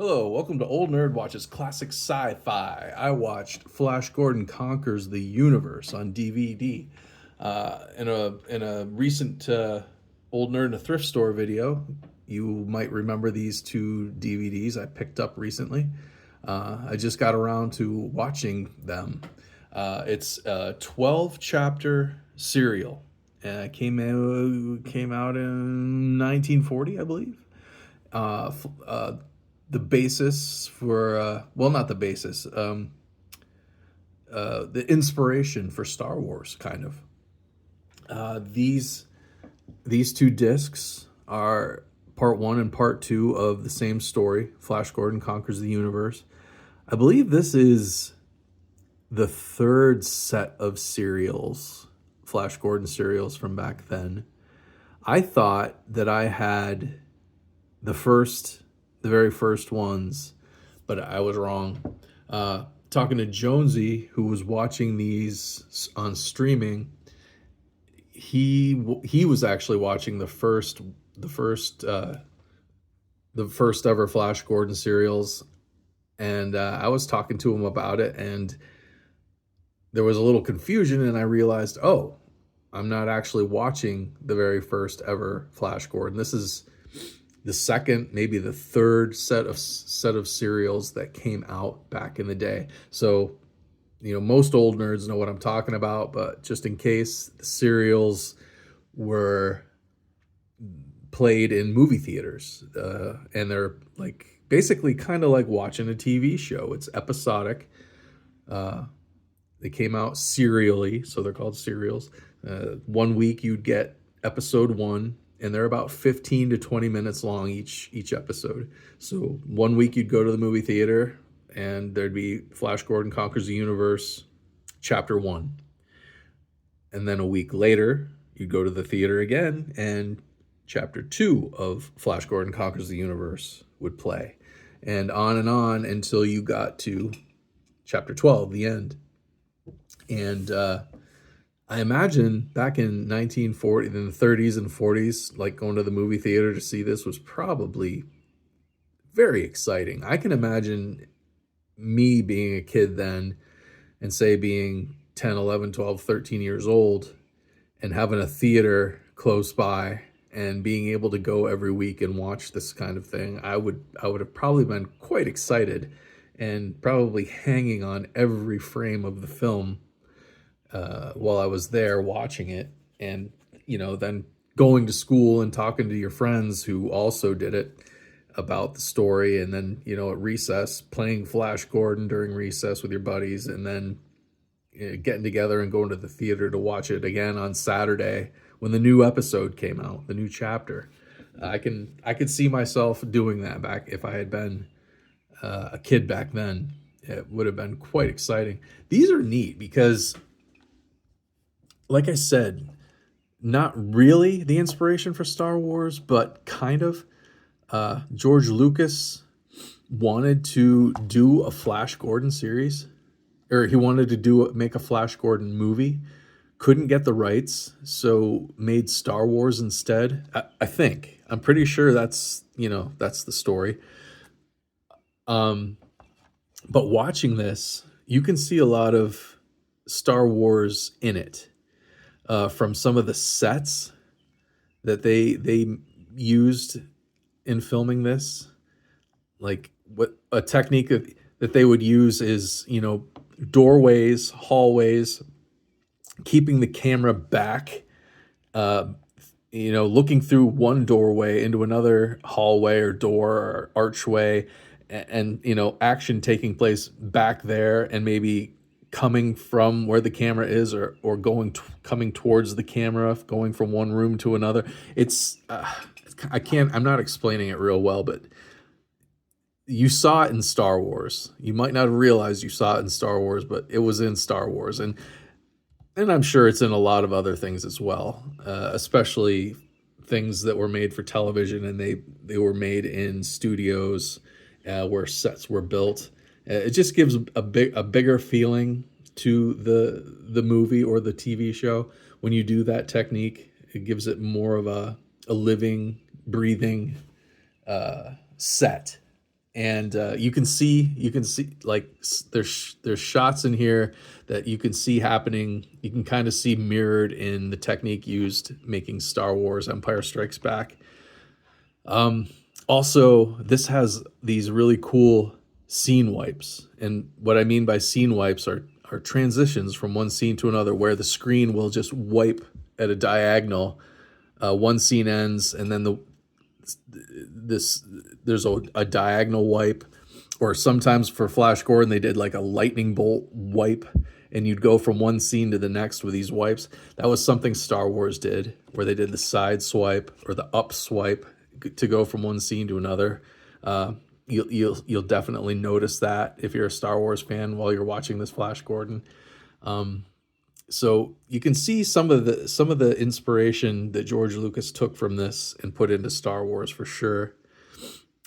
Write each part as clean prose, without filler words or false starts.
Hello, welcome to Old Nerd Watches Classic Sci-Fi. I watched Flash Gordon Conquers the Universe on DVD. In a recent Old Nerd in a Thrift Store video, you might remember these two DVDs I picked up recently. I just got around to watching them. It's a 12 chapter serial. Came out in 1940, I believe. The basis for well, not the basis, the inspiration for Star Wars, kind of. These two discs are part one and part two of the same story. Flash Gordon Conquers the Universe. I believe this is the third set of serials, Flash Gordon serials from back then. I thought that I had the very first ones, but I was wrong. Talking to Jonesy, who was watching these on streaming, he was actually watching the first ever Flash Gordon serials, and I was talking to him about it, and there was a little confusion, and I realized, oh, I'm not actually watching the very first ever Flash Gordon. This is the second, maybe the third set of serials that came out back in the day. So, most old nerds know what I'm talking about, but just in case, the serials were played in movie theaters, and they're like basically kind of like watching a TV show. It's episodic. They came out serially, so they're called serials. 1 week you'd get episode one, and they're about 15 to 20 minutes long each episode. So 1 week you'd go to the movie theater, and there'd be Flash Gordon Conquers the Universe, chapter one. And then a week later, you'd go to the theater again, and chapter two of Flash Gordon Conquers the Universe would play. And on until you got to chapter 12, the end. And I imagine back in 1940, in the 30s and 40s, like going to the movie theater to see this was probably very exciting. I can imagine me being a kid then, and say being 10, 11, 12, 13 years old, and having a theater close by and being able to go every week and watch this kind of thing. I would have probably been quite excited and probably hanging on every frame of the film while I was there watching it, and then going to school and talking to your friends who also did it about the story, and then at recess playing Flash Gordon during recess with your buddies, and then getting together and going to the theater to watch it again on Saturday when the new episode came out, the new chapter. I could see myself doing that back if I had been a kid back then. It would have been quite exciting. These are neat because, like I said, not really the inspiration for Star Wars, but kind of. George Lucas wanted to do a Flash Gordon series, or he wanted to make a Flash Gordon movie. Couldn't get the rights, so made Star Wars instead. I think. I'm pretty sure that's the story. But watching this, you can see a lot of Star Wars in it. From some of the sets that they used in filming this. Like, what a technique that they would use is, doorways, hallways, keeping the camera back, looking through one doorway into another hallway or door or archway, and action taking place back there, and maybe coming from where the camera is, or coming towards the camera, going from one room to another. I'm not explaining it real well, but you saw it in Star Wars. You might not have realized you saw it in Star Wars, but it was in Star Wars, and I'm sure it's in a lot of other things as well, especially things that were made for television, and they were made in studios where sets were built. It just gives a bigger feeling to the movie or the TV show when you do that technique. It gives it more of a living, breathing set. and you can see like there's shots in here that you can see happening. You can kind of see mirrored in the technique used making Star Wars Empire Strikes Back. um Also, this has these really cool scene wipes, and what I mean by scene wipes are transitions from one scene to another where the screen will just wipe at a diagonal. One scene ends, and then this there's a diagonal wipe, or sometimes for Flash Gordon they did like a lightning bolt wipe, and you'd go from one scene to the next with these wipes. That was something Star Wars did, where they did the side swipe or the up swipe to go from one scene to another. You'll definitely notice that if you're a Star Wars fan while you're watching this Flash Gordon. So you can see some of the inspiration that George Lucas took from this and put into Star Wars for sure.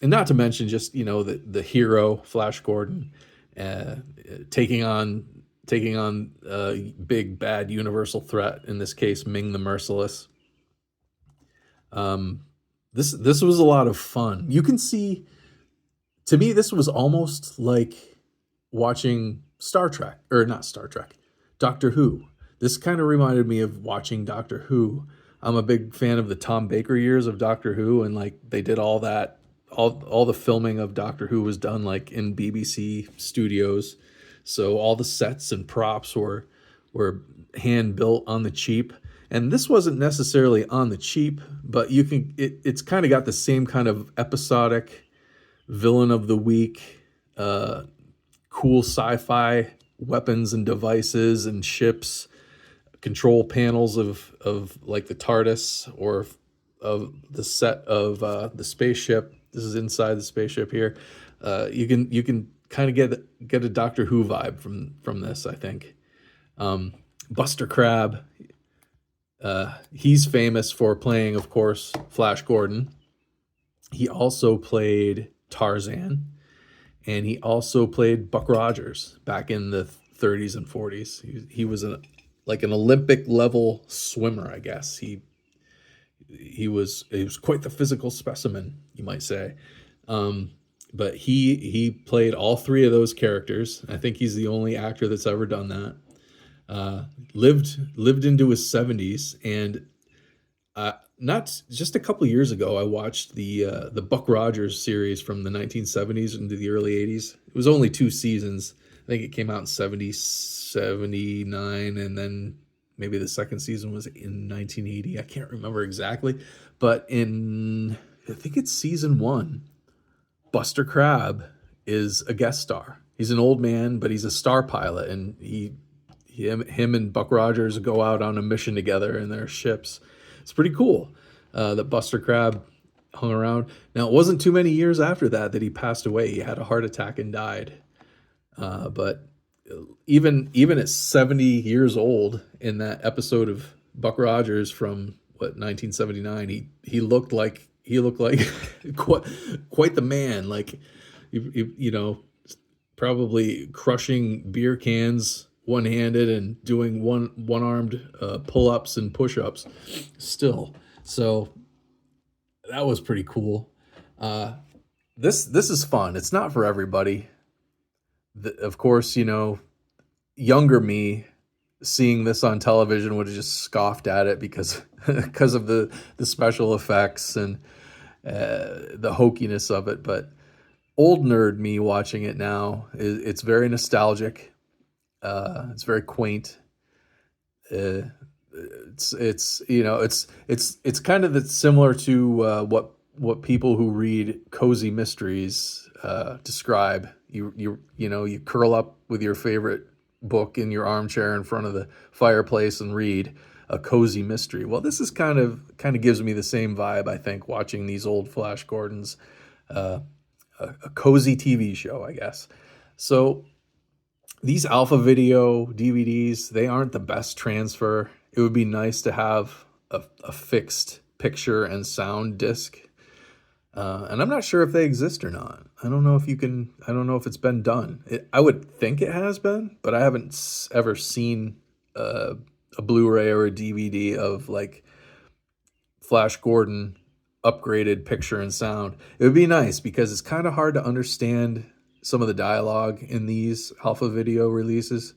And not to mention just, the hero Flash Gordon, uh, taking on a big bad universal threat, in this case Ming the Merciless. Um, this was a lot of fun. You can see, to me, this was almost like watching Star Trek, or not Star Trek, Doctor Who. This kind of reminded me of watching Doctor Who. I'm a big fan of the Tom Baker years of Doctor Who, and like they did all that, all the filming of Doctor Who was done like in BBC studios. So all the sets and props were hand built on the cheap. And this wasn't necessarily on the cheap, but it's kind of got the same kind of episodic villain of the week, uh, cool sci-fi weapons and devices and ships, control panels of like the TARDIS, or of the set of the spaceship. This is inside the spaceship here. You can kind of get a Doctor Who vibe from this, I think. Buster Crabbe, he's famous for playing, of course, Flash Gordon. He also played Tarzan, and he also played Buck Rogers back in the 30s and 40s. He was like an Olympic level swimmer, I guess. He was quite the physical specimen, you might say. Um, but he played all three of those characters. I think he's the only actor that's ever done that. Lived into his 70s, and not just a couple years ago, I watched the Buck Rogers series from the 1970s into the early 80s. It was only two seasons. I think it came out in 70, 79, and then maybe the second season was in 1980. I can't remember exactly, but I think it's season one, Buster Crabbe is a guest star. He's an old man, but he's a star pilot, and him and Buck Rogers go out on a mission together in their ships. It's pretty cool that Buster Crabbe hung around. Now, it wasn't too many years after that he passed away. He had a heart attack and died. But even at 70 years old, in that episode of Buck Rogers from what, 1979, he looked like quite the man. Like probably crushing beer cans one handed and doing one armed pull ups and push ups still. So that was pretty cool. This is fun. It's not for everybody. Of course, younger me seeing this on television would have just scoffed at it because because of the special effects and the hokiness of it. But old nerd me watching it now, it's very nostalgic. It's very quaint. Uh, it's kind of similar to what people who read cozy mysteries describe. You curl up with your favorite book in your armchair in front of the fireplace and read a cozy mystery. Well, this is kind of gives me the same vibe, I think, watching these old Flash Gordons, uh, a cozy TV show, I guess. So these Alpha Video DVDs, they aren't the best transfer. It would be nice to have a fixed picture and sound disc. And I'm not sure if they exist or not. I don't know if it's been done. I would think it has been, but I haven't ever seen a Blu-ray or a DVD of like Flash Gordon upgraded picture and sound. It would be nice because it's kind of hard to understand some of the dialogue in these alpha video releases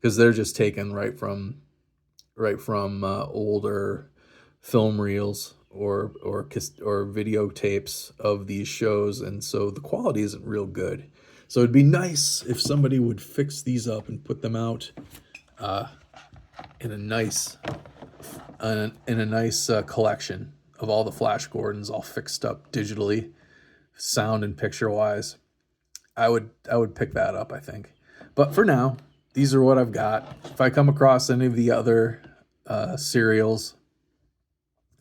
because they're just taken right from older film reels or videotapes of these shows, and so the quality isn't real good. So it'd be nice if somebody would fix these up and put them out uh, in a nice collection of all the Flash Gordons all fixed up digitally, sound and picture wise. I would pick that up, I think. But for now, these are what I've got. If I come across any of the other serials,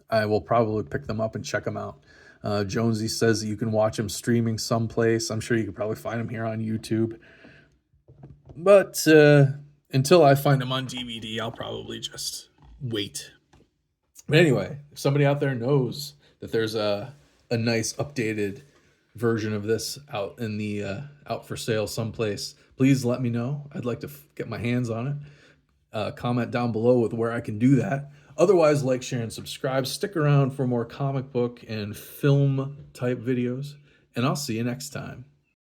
I will probably pick them up and check them out. Jonesy says that you can watch them streaming someplace. I'm sure you could probably find them here on YouTube. But until I find them on DVD, I'll probably just wait. But anyway, if somebody out there knows that there's a nice updated version of this out in the out for sale someplace, please let me know. I'd like to get my hands on it. Comment down below with where I can do that. Otherwise, like, share, and subscribe. Stick around for more comic book and film type videos, and I'll see you next time.